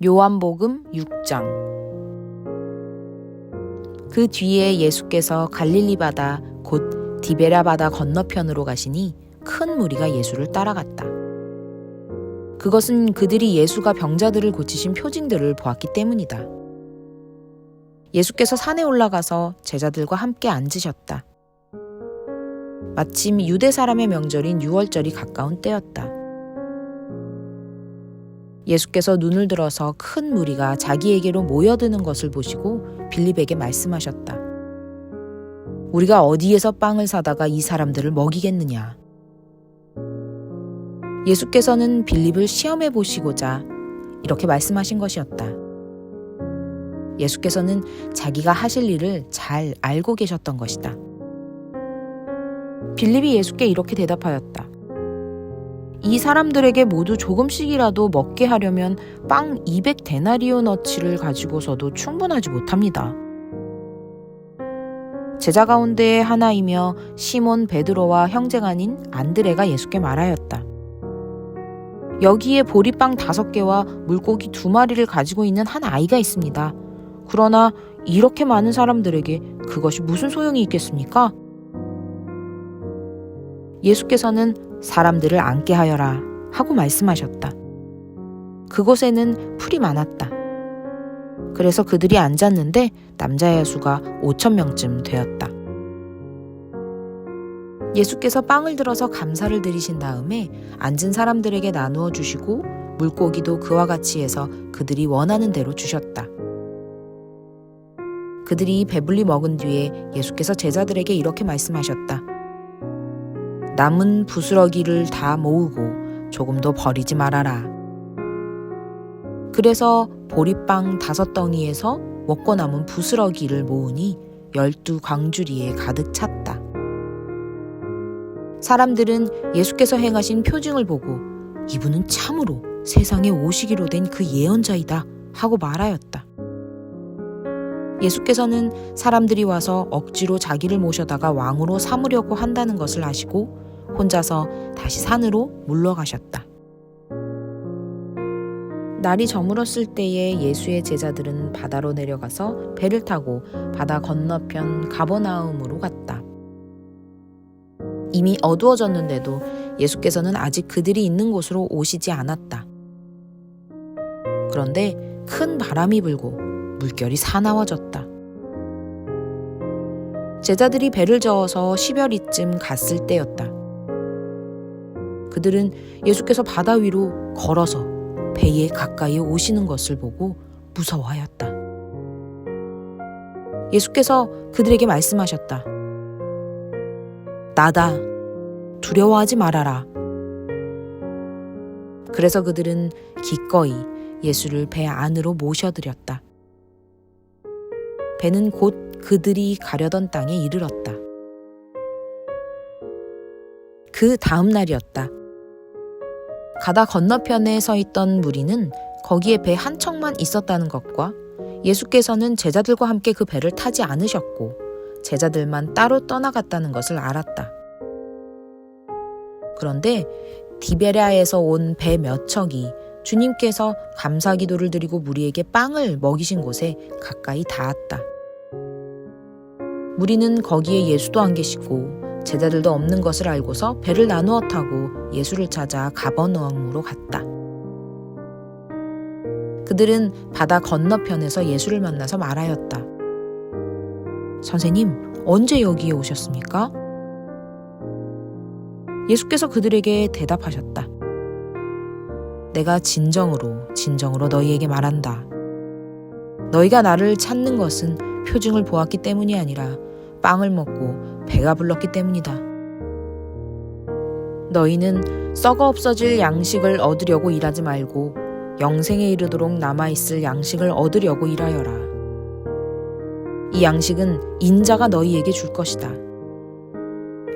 요한복음 6장. 그 뒤에 예수께서 갈릴리 바다 곧 디베랴 바다 건너편으로 가시니 큰 무리가 예수를 따라갔다. 그것은 그들이 예수가 병자들을 고치신 표징들을 보았기 때문이다. 예수께서 산에 올라가서 제자들과 함께 앉으셨다. 마침 유대 사람의 명절인 유월절이 가까운 때였다. 예수께서 눈을 들어서 큰 무리가 자기에게로 모여드는 것을 보시고 빌립에게 말씀하셨다. 우리가 어디에서 빵을 사다가 이 사람들을 먹이겠느냐? 예수께서는 빌립을 시험해 보시고자 이렇게 말씀하신 것이었다. 예수께서는 자기가 하실 일을 잘 알고 계셨던 것이다. 빌립이 예수께 이렇게 대답하였다. 이 사람들에게 모두 조금씩이라도 먹게 하려면 빵 200데나리오너치를 가지고서도 충분하지 못합니다. 제자 가운데 하나이며 시몬 베드로와 형제가 아닌 안드레가 예수께 말하였다. 여기에 보리빵 5개와 물고기 2마리를 가지고 있는 한 아이가 있습니다. 그러나 이렇게 많은 사람들에게 그것이 무슨 소용이 있겠습니까? 예수께서는 사람들을 앉게 하여라 하고 말씀하셨다. 그곳에는 풀이 많았다. 그래서 그들이 앉았는데 남자의 수가 5,000명쯤 되었다. 예수께서 빵을 들어서 감사를 드리신 다음에 앉은 사람들에게 나누어 주시고 물고기도 그와 같이 해서 그들이 원하는 대로 주셨다. 그들이 배불리 먹은 뒤에 예수께서 제자들에게 이렇게 말씀하셨다. 남은 부스러기를 다 모으고 조금도 버리지 말아라. 그래서 보리빵 5덩이에서 먹고 남은 부스러기를 모으니 12광주리에 가득 찼다. 사람들은 예수께서 행하신 표징을 보고 이분은 참으로 세상에 오시기로 된 그 예언자이다 하고 말하였다. 예수께서는 사람들이 와서 억지로 자기를 모셔다가 왕으로 삼으려고 한다는 것을 아시고 혼자서 다시 산으로 물러가셨다. 날이 저물었을 때에 예수의 제자들은 바다로 내려가서 배를 타고 바다 건너편 가버나움으로 갔다. 이미 어두워졌는데도 예수께서는 아직 그들이 있는 곳으로 오시지 않았다. 그런데 큰 바람이 불고 물결이 사나워졌다. 제자들이 배를 저어서 10여리쯤 갔을 때였다. 그들은 예수께서 바다 위로 걸어서 배에 가까이 오시는 것을 보고 무서워하였다. 예수께서 그들에게 말씀하셨다. 나다. 두려워하지 말아라. 그래서 그들은 기꺼이 예수를 배 안으로 모셔들였다. 배는 곧 그들이 가려던 땅에 이르렀다. 그 다음 날이었다. 바다 건너편에 서 있던 무리는 거기에 배 한 척만 있었다는 것과 예수께서는 제자들과 함께 그 배를 타지 않으셨고 제자들만 따로 떠나갔다는 것을 알았다. 그런데 디베랴에서 온 배 몇 척이 주님께서 감사 기도를 드리고 무리에게 빵을 먹이신 곳에 가까이 닿았다. 무리는 거기에 예수도 안 계시고 제자들도 없는 것을 알고서 배를 나누어 타고 예수를 찾아 가버나움으로 갔다. 그들은 바다 건너편에서 예수를 만나서 말하였다. 선생님, 언제 여기에 오셨습니까? 예수께서 그들에게 대답하셨다. 내가 진정으로 너희에게 말한다. 너희가 나를 찾는 것은 표징을 보았기 때문이 아니라 빵을 먹고 배가 불렀기 때문이다. 너희는 썩어 없어질 양식을 얻으려고 일하지 말고 영생에 이르도록 남아있을 양식을 얻으려고 일하여라. 이 양식은 인자가 너희에게 줄 것이다.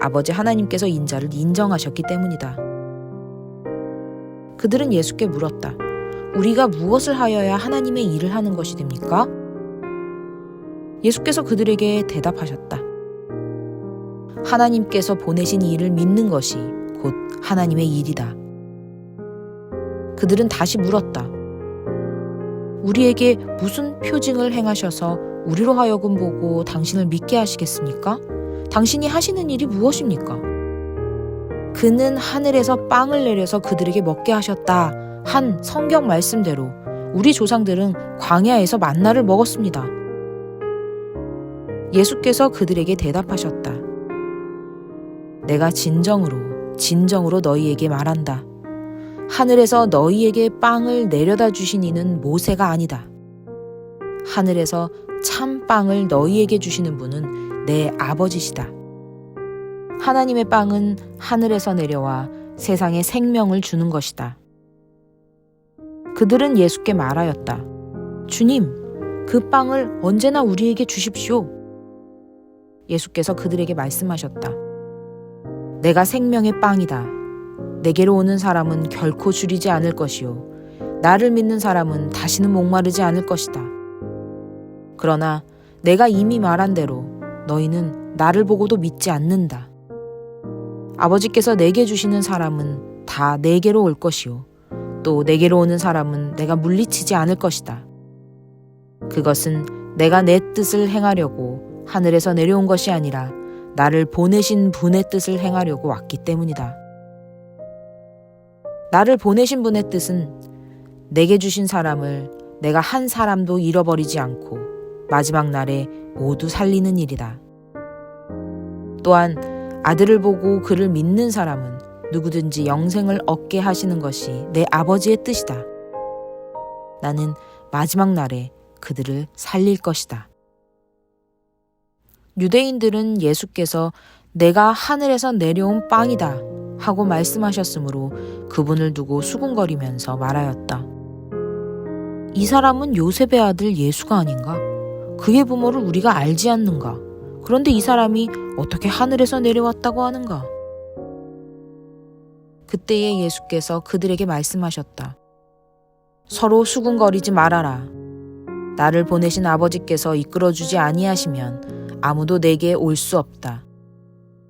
아버지 하나님께서 인자를 인정하셨기 때문이다. 그들은 예수께 물었다. 우리가 무엇을 하여야 하나님의 일을 하는 것이 됩니까? 예수께서 그들에게 대답하셨다. 하나님께서 보내신 일을 믿는 것이 곧 하나님의 일이다. 그들은 다시 물었다. 우리에게 무슨 표징을 행하셔서 우리로 하여금 보고 당신을 믿게 하시겠습니까? 당신이 하시는 일이 무엇입니까? 그는 하늘에서 빵을 내려서 그들에게 먹게 하셨다 한 성경 말씀대로 우리 조상들은 광야에서 만나를 먹었습니다. 예수께서 그들에게 대답하셨다. 내가 진정으로 너희에게 말한다. 하늘에서 너희에게 빵을 내려다 주신 이는 모세가 아니다. 하늘에서 참 빵을 너희에게 주시는 분은 내 아버지시다. 하나님의 빵은 하늘에서 내려와 세상에 생명을 주는 것이다. 그들은 예수께 말하였다. 주님, 그 빵을 언제나 우리에게 주십시오. 예수께서 그들에게 말씀하셨다. 내가 생명의 빵이다. 내게로 오는 사람은 결코 줄이지 않을 것이요. 나를 믿는 사람은 다시는 목마르지 않을 것이다. 그러나 내가 이미 말한 대로 너희는 나를 보고도 믿지 않는다. 아버지께서 내게 주시는 사람은 다 내게로 올 것이요. 또 내게로 오는 사람은 내가 물리치지 않을 것이다. 그것은 내가 내 뜻을 행하려고 하늘에서 내려온 것이 아니라 나를 보내신 분의 뜻을 행하려고 왔기 때문이다. 나를 보내신 분의 뜻은 내게 주신 사람을 내가 한 사람도 잃어버리지 않고 마지막 날에 모두 살리는 일이다. 또한 아들을 보고 그를 믿는 사람은 누구든지 영생을 얻게 하시는 것이 내 아버지의 뜻이다. 나는 마지막 날에 그들을 살릴 것이다. 유대인들은 예수께서 내가 하늘에서 내려온 빵이다 하고 말씀하셨으므로 그분을 두고 수군거리면서 말하였다. 이 사람은 요셉의 아들 예수가 아닌가? 그의 부모를 우리가 알지 않는가? 그런데 이 사람이 어떻게 하늘에서 내려왔다고 하는가? 그때에 예수께서 그들에게 말씀하셨다. 서로 수군거리지 말아라. 나를 보내신 아버지께서 이끌어주지 아니하시면 아무도 내게 올 수 없다.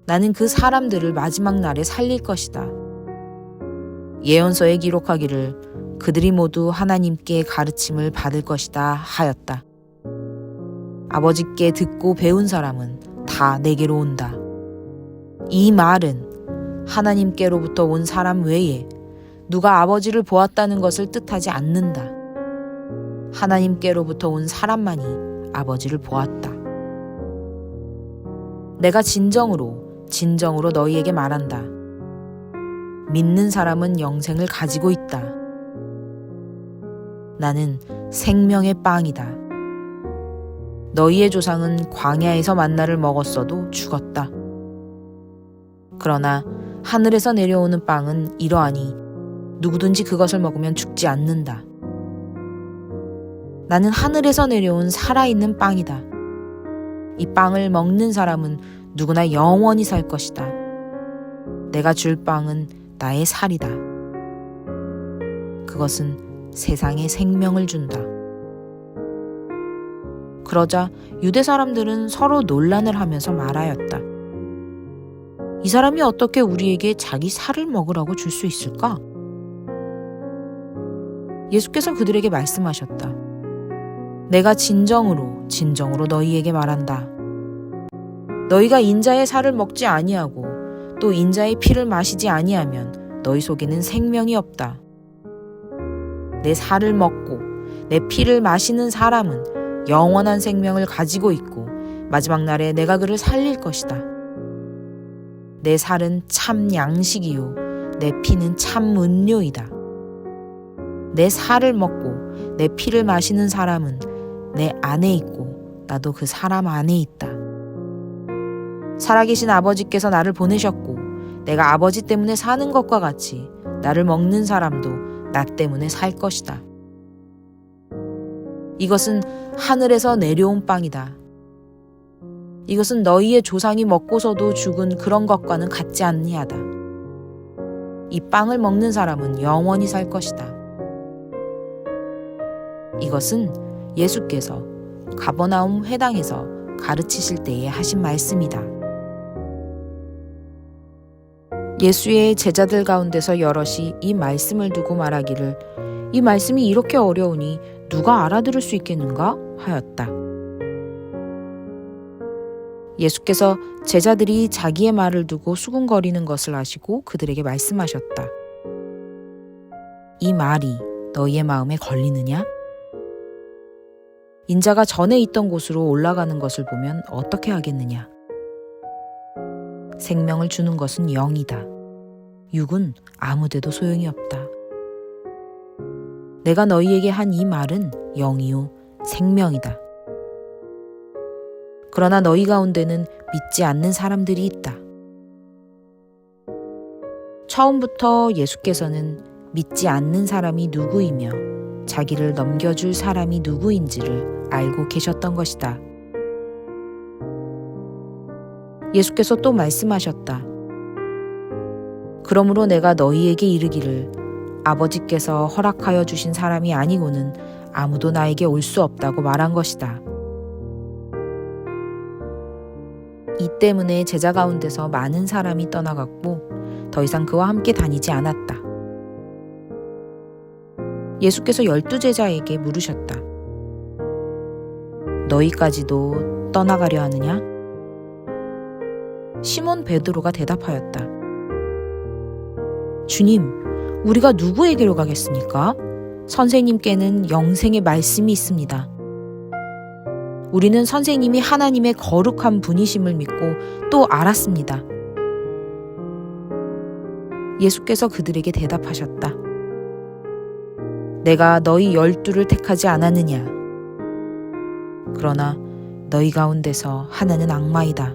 나는 그 사람들을 마지막 날에 살릴 것이다. 예언서에 기록하기를 그들이 모두 하나님께 가르침을 받을 것이다 하였다. 아버지께 듣고 배운 사람은 다 내게로 온다. 이 말은 하나님께로부터 온 사람 외에 누가 아버지를 보았다는 것을 뜻하지 않는다. 하나님께로부터 온 사람만이 아버지를 보았다. 내가 진정으로 너희에게 말한다. 믿는 사람은 영생을 가지고 있다. 나는 생명의 빵이다. 너희의 조상은 광야에서 만나를 먹었어도 죽었다. 그러나 하늘에서 내려오는 빵은 이러하니 누구든지 그것을 먹으면 죽지 않는다. 나는 하늘에서 내려온 살아있는 빵이다. 이 빵을 먹는 사람은 누구나 영원히 살 것이다. 내가 줄 빵은 나의 살이다. 그것은 세상에 생명을 준다. 그러자 유대 사람들은 서로 논란을 하면서 말하였다. 이 사람이 어떻게 우리에게 자기 살을 먹으라고 줄 수 있을까? 예수께서 그들에게 말씀하셨다. 내가 진정으로 너희에게 말한다. 너희가 인자의 살을 먹지 아니하고 또 인자의 피를 마시지 아니하면 너희 속에는 생명이 없다. 내 살을 먹고 내 피를 마시는 사람은 영원한 생명을 가지고 있고 마지막 날에 내가 그를 살릴 것이다. 내 살은 참 양식이요 내 피는 참 음료이다. 내 살을 먹고 내 피를 마시는 사람은 내 안에 있고 나도 그 사람 안에 있다. 살아계신 아버지께서 나를 보내셨고 내가 아버지 때문에 사는 것과 같이 나를 먹는 사람도 나 때문에 살 것이다. 이것은 하늘에서 내려온 빵이다. 이것은 너희의 조상이 먹고서도 죽은 그런 것과는 같지 아니하다. 이 빵을 먹는 사람은 영원히 살 것이다. 이것은 예수께서 가버나움 회당에서 가르치실 때에 하신 말씀이다. 예수의 제자들 가운데서 여럿이 이 말씀을 두고 말하기를 이 말씀이 이렇게 어려우니 누가 알아들을 수 있겠는가 하였다. 예수께서 제자들이 자기의 말을 두고 수군거리는 것을 아시고 그들에게 말씀하셨다. 이 말이 너희의 마음에 걸리느냐? 인자가 전에 있던 곳으로 올라가는 것을 보면 어떻게 하겠느냐? 생명을 주는 것은 영이다. 육은 아무데도 소용이 없다. 내가 너희에게 한 이 말은 영이요 생명이다. 그러나 너희 가운데는 믿지 않는 사람들이 있다. 처음부터 예수께서는 믿지 않는 사람이 누구이며 자기를 넘겨줄 사람이 누구인지를 알고 계셨던 것이다. 예수께서 또 말씀하셨다. 그러므로 내가 너희에게 이르기를 아버지께서 허락하여 주신 사람이 아니고는 아무도 나에게 올 수 없다고 말한 것이다. 이 때문에 제자 가운데서 많은 사람이 떠나갔고 더 이상 그와 함께 다니지 않았다. 예수께서 12제자에게 물으셨다. 너희까지도 떠나가려 하느냐? 시몬 베드로가 대답하였다. 주님, 우리가 누구에게로 가겠습니까? 선생님께는 영생의 말씀이 있습니다. 우리는 선생님이 하나님의 거룩한 분이심을 믿고 또 알았습니다. 예수께서 그들에게 대답하셨다. 내가 너희 12를 택하지 않았느냐? 그러나 너희 가운데서 하나는 악마이다.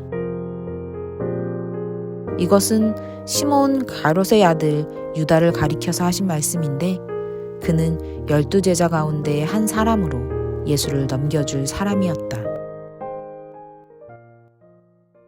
이것은 시몬 가롯의 아들 유다를 가리켜서 하신 말씀인데 그는 12제자 가운데 한 사람으로 예수를 넘겨줄 사람이었다.